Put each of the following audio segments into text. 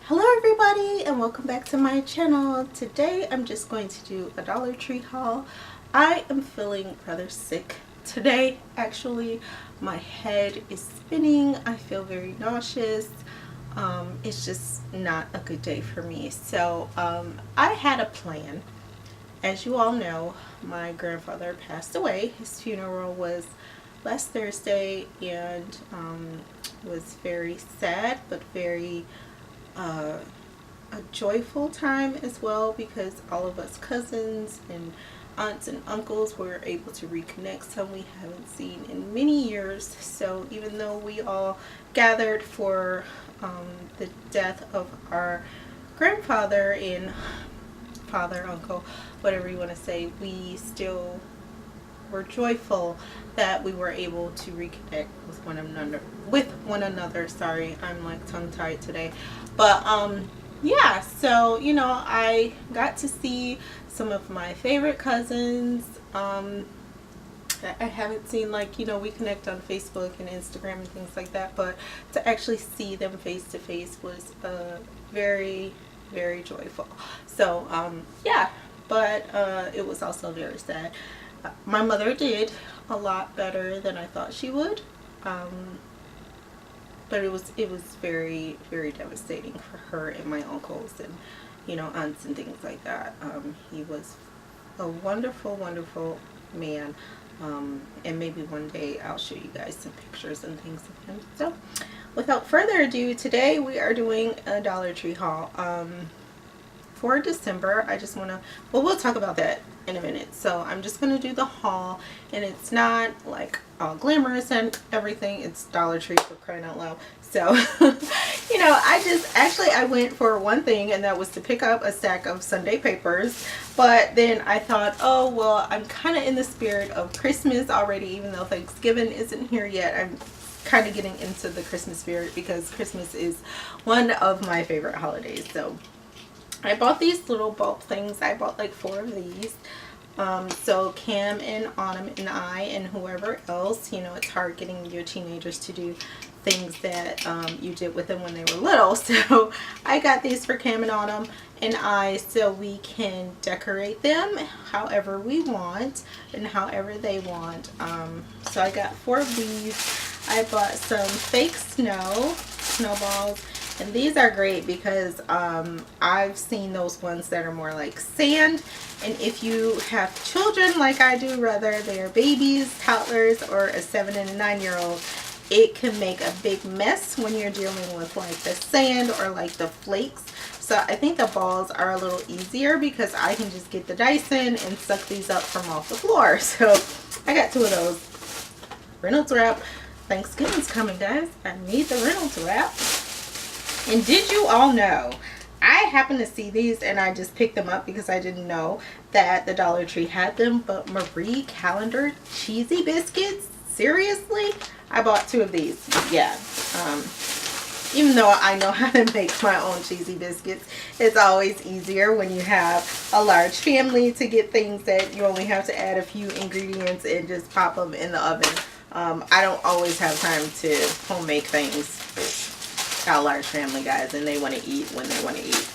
Hello everybody and welcome back to my channel. Today I'm just going to do a Dollar Tree haul. I am feeling rather sick today. Actually, my head is spinning. I feel very nauseous. It's just not a good day for me. So I had a plan. As you all know, my grandfather passed away. His funeral was last Thursday and was very sad but very a joyful time as well, because all of us cousins and aunts and uncles were able to reconnect, some we haven't seen in many years. So even though we all gathered for the death of our grandfather and father, uncle, whatever you want to say, we still were joyful that we were able to reconnect with one another. Sorry, I'm like tongue tied today. But yeah, so I got to see some of my favorite cousins that I haven't seen. Like, we connect on Facebook and Instagram and things like that, but to actually see them face to face was very, very joyful. So yeah, but it was also very sad. My mother did a lot better than I thought she would, but it was very, very devastating for her and my uncles and aunts and things like that. He was a wonderful, wonderful man, and maybe one day I'll show you guys some pictures and things of him. So without further ado, today we are doing a Dollar Tree haul. For December, I just want to, well, we'll talk about that in a minute. So I'm just going to do the haul, and it's not like all glamorous and everything. It's Dollar Tree, for crying out loud. So I went for one thing, and that was to pick up a stack of Sunday papers. But then I thought, oh well, I'm kind of in the spirit of Christmas already, even though Thanksgiving isn't here yet. I'm kind of getting into the Christmas spirit because Christmas is one of my favorite holidays. So I bought these little bulb things. I bought like 4 of these. So Cam and Autumn and I and whoever else, it's hard getting your teenagers to do things that you did with them when they were little. So I got these for Cam and Autumn and I, so we can decorate them however we want and however they want. So I got 4 of these. I bought some fake snowballs. And these are great because I've seen those ones that are more like sand. And if you have children like I do, whether they're babies, toddlers, or a 7 and a 9-year-old, it can make a big mess when you're dealing with like the sand or like the flakes. So I think the balls are a little easier because I can just get the Dyson and suck these up from off the floor. So I got 2 of those. Reynolds wrap. Thanksgiving's coming, guys. I need the Reynolds wrap. And did you all know, I happened to see these and I just picked them up because I didn't know that the Dollar Tree had them, but Marie Callender cheesy biscuits? Seriously? I bought 2 of these. Yeah. Even though I know how to make my own cheesy biscuits, it's always easier when you have a large family to get things that you only have to add a few ingredients and just pop them in the oven. I don't always have time to home make things. Got a large family, guys, and they want to eat when they want to eat.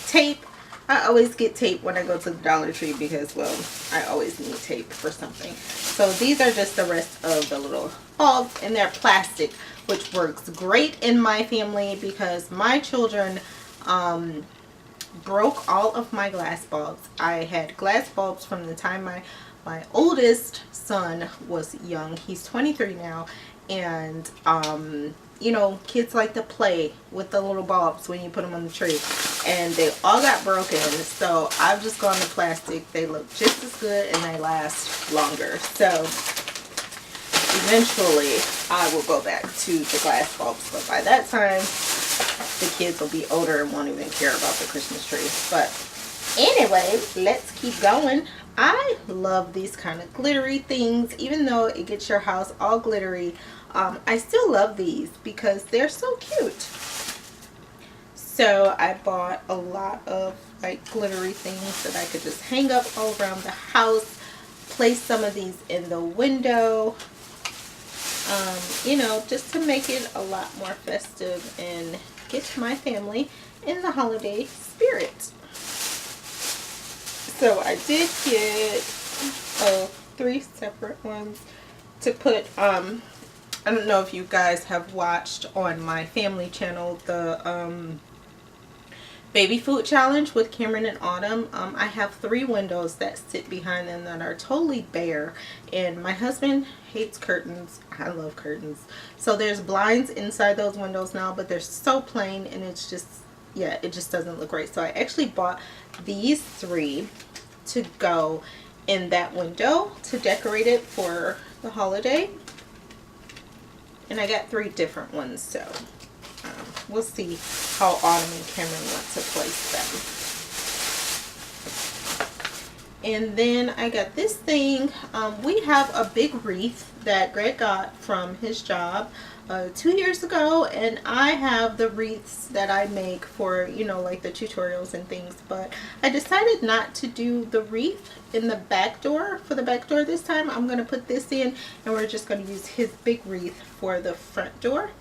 Tape. I always get tape when I go to the Dollar Tree because, well, I always need tape for something. So these are just the rest of the little bulbs, and they're plastic, which works great in my family because my children broke all of my glass bulbs. I had glass bulbs from the time my oldest son was young. He's 23 now, and kids like to play with the little bulbs when you put them on the tree, and they all got broken. So I've just gone to plastic. They look just as good and they last longer. So eventually I will go back to the glass bulbs, but by that time the kids will be older and won't even care about the Christmas tree. But anyway, let's keep going. I love these kind of glittery things. Even though it gets your house all glittery, I still love these because they're so cute. So I bought a lot of like glittery things that I could just hang up all around the house. Place some of these in the window. You know, just to make it a lot more festive and get my family in the holiday spirit. So I did get 3 separate ones to put. I don't know if you guys have watched on my family channel the baby food challenge with Cameron and Autumn. I have 3 windows that sit behind them that are totally bare, and my husband hates curtains. I love curtains. So there's blinds inside those windows now, but they're so plain, and it's just, yeah, it just doesn't look great. So I actually bought these 3 to go in that window to decorate it for the holiday, and I got 3 different ones, so we'll see how Autumn and Cameron want to place them. And then I got this thing. We have a big wreath that Greg got from his job 2 years ago, and I have the wreaths that I make for, you know, like the tutorials and things, but I decided not to do the wreath in the back door for the back door this time. I'm going to put this in, and we're just going to use his big wreath for the front door.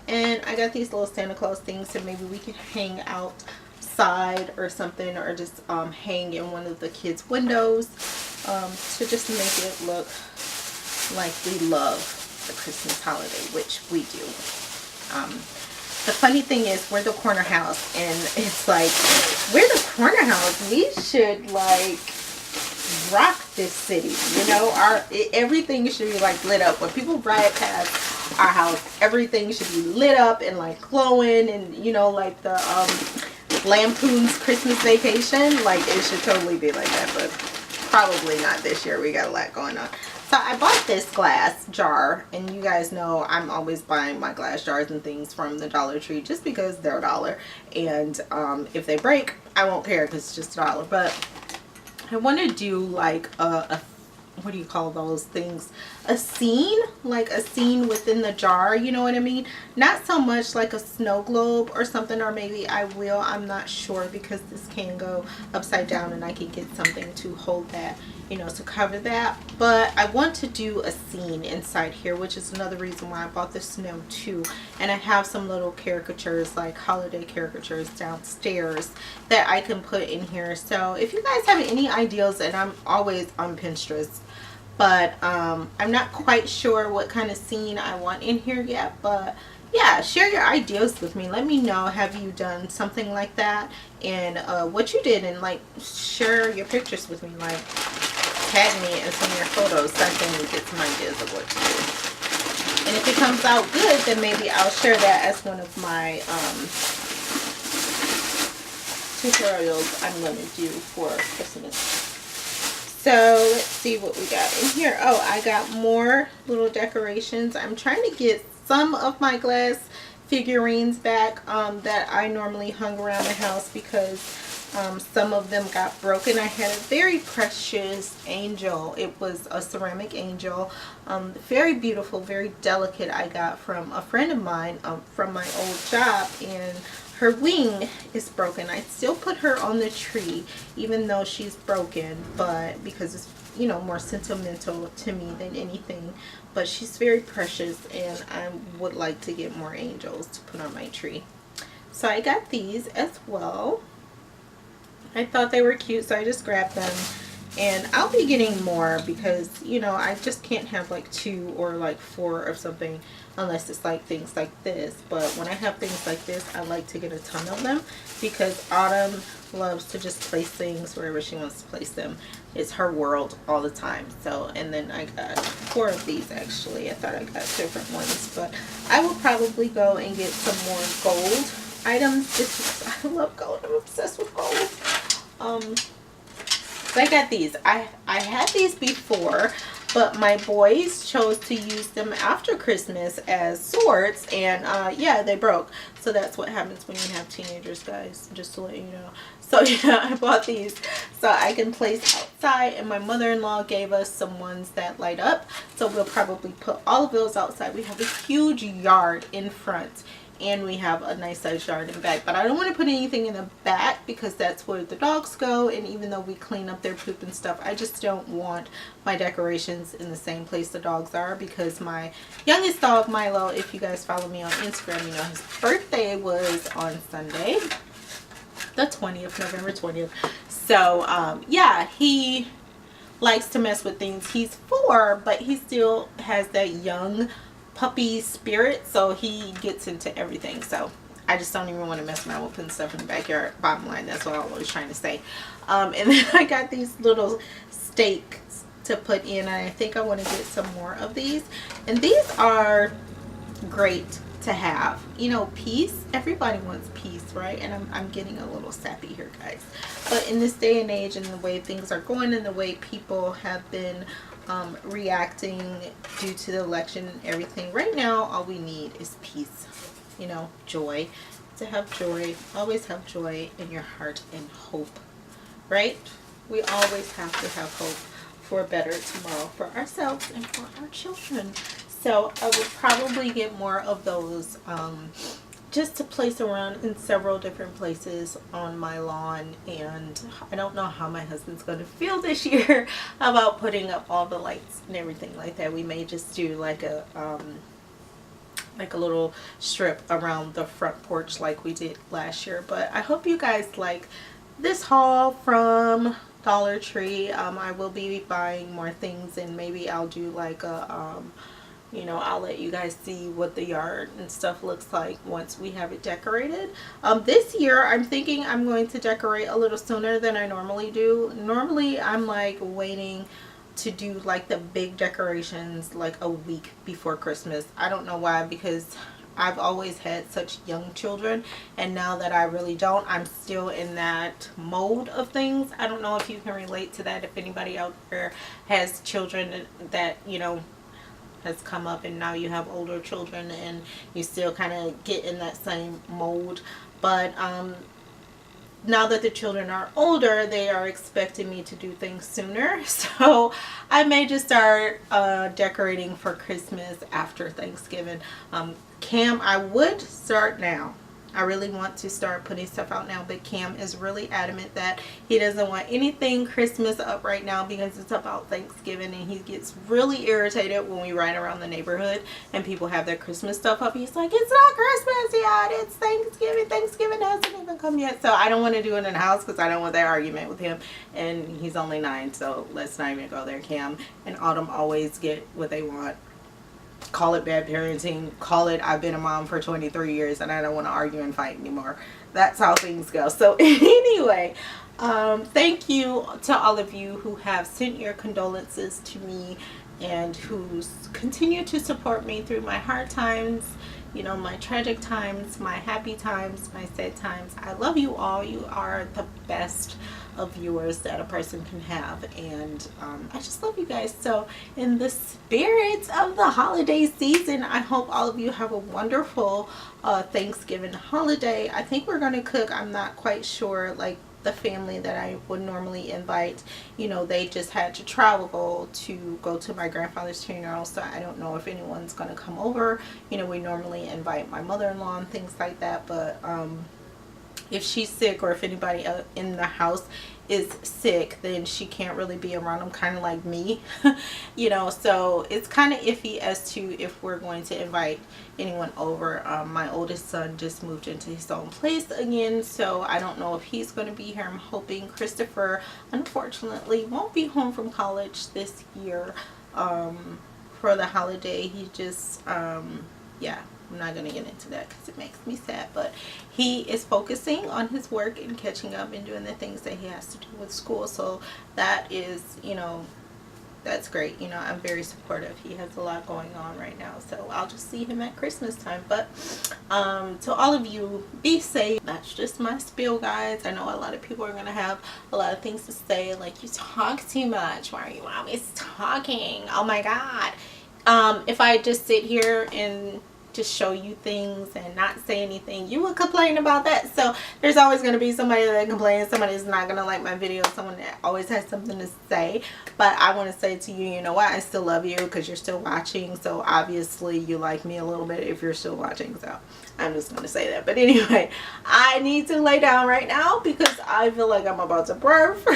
And I got these little Santa Claus things, so maybe we can hang outside or something, or just hang in one of the kids' windows to just make it look like we love the Christmas holiday, which we do. The funny thing is, we're the corner house, and it's like, we're the corner house. We should like rock this city, you know. Everything should be like lit up. When people ride past our house, everything should be lit up and like glowing, and you know, like the Lampoon's Christmas Vacation, like it should totally be like that, but probably not this year. We got a lot going on. So I bought this glass jar, and you guys know I'm always buying my glass jars and things from the Dollar Tree just because they're $1, and if they break, I won't care because it's just $1. But I want to do like a what do you call those things, a scene, like a scene within the jar, you know what I mean? Not so much like a snow globe or something, or maybe I will, I'm not sure, because this can go upside down and I can get something to hold that, you know, to cover that. But I want to do a scene inside here, which is another reason why I bought the snow too. And I have some little caricatures, like holiday caricatures downstairs that I can put in here. So if you guys have any ideas, and I'm always on Pinterest, but I'm not quite sure what kind of scene I want in here yet. But yeah, share your ideas with me. Let me know, have you done something like that, and what you did, and like share your pictures with me, like tag me in some of your photos so I can get some ideas of what to do. And if it comes out good, then maybe I'll share that as one of my tutorials I'm going to do for Christmas. So let's see what we got in here. Oh, I got more little decorations. I'm trying to get some of my glass figurines back that I normally hung around the house, because some of them got broken. I had a very precious angel. It was a ceramic angel, very beautiful, very delicate. I got from a friend of mine from my old job, and her wing is broken. I still put her on the tree even though she's broken, but because it's, you know, more sentimental to me than anything. But she's very precious, and I would like to get more angels to put on my tree. So I got these as well. I thought they were cute, so I just grabbed them. And I'll be getting more, because, you know, I just can't have like 2 or like 4 of something unless it's like things like this. But when I have things like this, I like to get a ton of them, because Autumn loves to just place things wherever she wants to place them. It's her world all the time. So, and then I got 4 of these actually. I thought I got different ones, but I will probably go and get some more gold items. I love gold. I'm obsessed with gold. So I got these. I had these before, but my boys chose to use them after Christmas as swords, and yeah, they broke. So that's what happens when you have teenagers, guys, just to let you know. So yeah, I bought these so I can place outside, and my mother-in-law gave us some ones that light up, so we'll probably put all of those outside. We have a huge yard in front, and we have a nice sized yard in the back. But I don't want to put anything in the back because that's where the dogs go, and even though we clean up their poop and stuff, I just don't want my decorations in the same place the dogs are, because my youngest dog, Milo, if you guys follow me on Instagram, you know his birthday was on Sunday, the 20th, November 20th. So yeah, he likes to mess with things. He's 4, but he still has that young puppy spirit, so he gets into everything. So I just don't even want to mess around with putting stuff in the backyard. Bottom line, that's what I was trying to say. And then I got these little stakes to put in, and I think I want to get some more of these. And these are great to have, you know, peace. Everybody wants peace, right? And I'm getting a little sappy here, guys, but in this day and age and the way things are going and the way people have been reacting due to the election and everything, right now all we need is peace, you know, joy. To have joy, always have joy in your heart and hope, right? We always have to have hope for a better tomorrow for ourselves and for our children. So I would probably get more of those just to place around in several different places on my lawn. And I don't know how my husband's going to feel this year about putting up all the lights and everything like that. We may just do like a little strip around the front porch like we did last year. But I hope you guys like this haul from Dollar Tree. I will be buying more things, and maybe I'll do like a you know, I'll let you guys see what the yard and stuff looks like once we have it decorated. This year I'm thinking I'm going to decorate a little sooner than I normally do. Normally I'm like waiting to do like the big decorations like a week before Christmas. I don't know why, because I've always had such young children, and now that I really don't, I'm still in that mode of things. I don't know if you can relate to that, if anybody out there has children that, you know, has come up and now you have older children and you still kind of get in that same mode. But now that the children are older, they are expecting me to do things sooner, so I may just start decorating for Christmas after Thanksgiving. Cam, I would start now. I really want to start putting stuff out now, but Cam is really adamant that he doesn't want anything Christmas up right now because it's about Thanksgiving, and he gets really irritated when we ride around the neighborhood and people have their Christmas stuff up. He's like, it's not Christmas yet, it's Thanksgiving. Thanksgiving hasn't even come yet. So I don't want to do it in the house because I don't want that argument with him, and he's only 9, so let's not even go there. Cam and Autumn always get what they want. Call it bad parenting, call it I've been a mom for 23 years and I don't want to argue and fight anymore. That's how things go. So anyway, thank you to all of you who have sent your condolences to me and who continue to support me through my hard times, you know, my tragic times, my happy times, my sad times. I love you all. You are the best of viewers that a person can have, and I just love you guys. So in the spirit of the holiday season, I hope all of you have a wonderful Thanksgiving holiday. I think we're gonna cook. I'm not quite sure, like the family that I would normally invite, you know, they just had to travel to go to my grandfather's funeral, so I don't know if anyone's gonna come over. You know, we normally invite my mother-in-law and things like that, but if she's sick or if anybody in the house is sick, then she can't really be around them, kind of like me. You know, so it's kind of iffy as to if we're going to invite anyone over. My oldest son just moved into his own place again, so I don't know if he's going to be here. I'm hoping. Christopher unfortunately won't be home from college this year for the holiday. He just yeah, I'm not going to get into that because it makes me sad, but he is focusing on his work and catching up and doing the things that he has to do with school. So that is, you know, that's great. You know, I'm very supportive. He has a lot going on right now, so I'll just see him at Christmas time. But to all of you, be safe. That's just my spiel, guys. I know a lot of people are going to have a lot of things to say, like, you talk too much. Why are you always talking? Oh my God. If I just sit here and just show you things and not say anything, you would complain about that. So there's always going to be somebody that complains, somebody that's not going to like my video, someone that always has something to say. But I want to say to you, you know what, I still love you because you're still watching. So obviously you like me a little bit if you're still watching. So I'm just going to say that. But anyway, I need to lay down right now because I feel like I'm about to birth.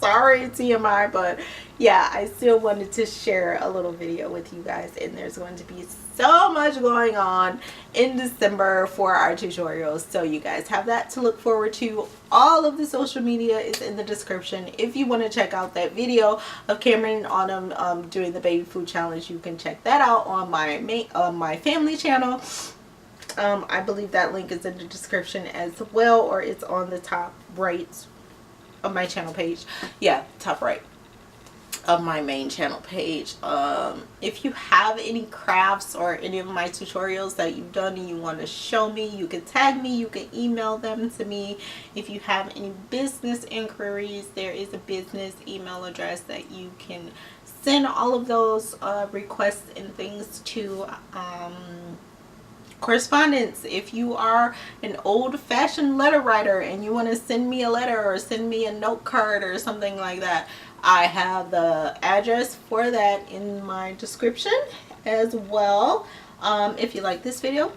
Sorry, TMI, but yeah, I still wanted to share a little video with you guys, and there's going to be so much going on in December for our tutorials, so you guys have that to look forward to. All of the social media is in the description. If you want to check out that video of Cameron and Autumn doing the baby food challenge, you can check that out on my family channel. I believe that link is in the description as well, or it's on the top right of my channel page. Yeah, top right of my main channel page. If you have any crafts or any of my tutorials that you've done and you want to show me, you can tag me, you can email them to me. If you have any business inquiries, there is a business email address that you can send all of those requests and things to. Correspondence, if you are an old-fashioned letter writer and you want to send me a letter or send me a note card or something like that, I have the address for that in my description as well. If you like this video,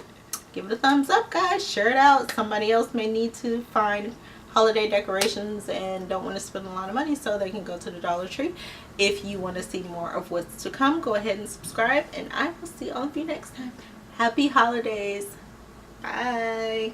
give it a thumbs up, guys. Share it out. Somebody else may need to find holiday decorations and don't want to spend a lot of money, so they can go to the Dollar Tree. If you want to see more of what's to come, go ahead and subscribe, and I will see all of you next time. Happy holidays. Bye.